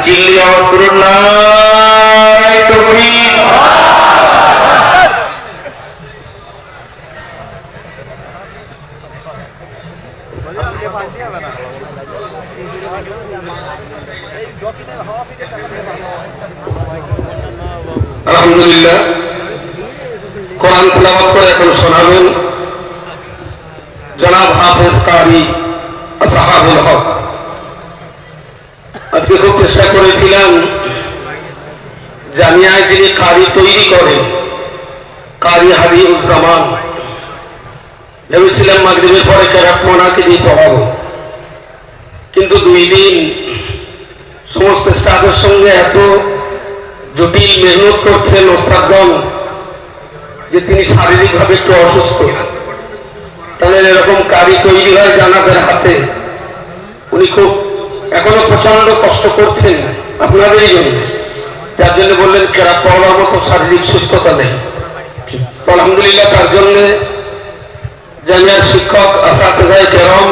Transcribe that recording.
চিল্লি আওয়াজ করুন না তাকবীর। আলহামদুলিল্লাহ, কোরআন তেলাওয়াত করে এখন শোনাবেন জনাব হাফেজ কারি আসহাবুল হক। আজকে খুব চেষ্টা করেছিলাম জামিয়ায় যিনি কারি তৈরি করেন, কারি হাবিবুজ্জামান, ভেবেছিলাম মাগরিবের পরে কেরাতমানাকে দিয়ে পড়াবো, কিন্তু 2 দিন সমস্ত স্টাফের সঙ্গে এত জটিল মেহনত করছেন ওস্তাদগণ যে তিনি শারীরিকভাবে একটু অসুস্থ। তাহলে এরকম কারি তৈরি হয় জানাবের হাতে, উনি খুব এখনো প্রচন্ড কষ্ট করছেন আপনাদেরই জন্য, যার জন্য বললেন কেরাত পড়াবার মতো শারীরিক সুস্থতা নেই। আলহামদুলিল্লাহ, তার জন্য জামিয়ার শিক্ষক আসাতিজায়ে কেরাম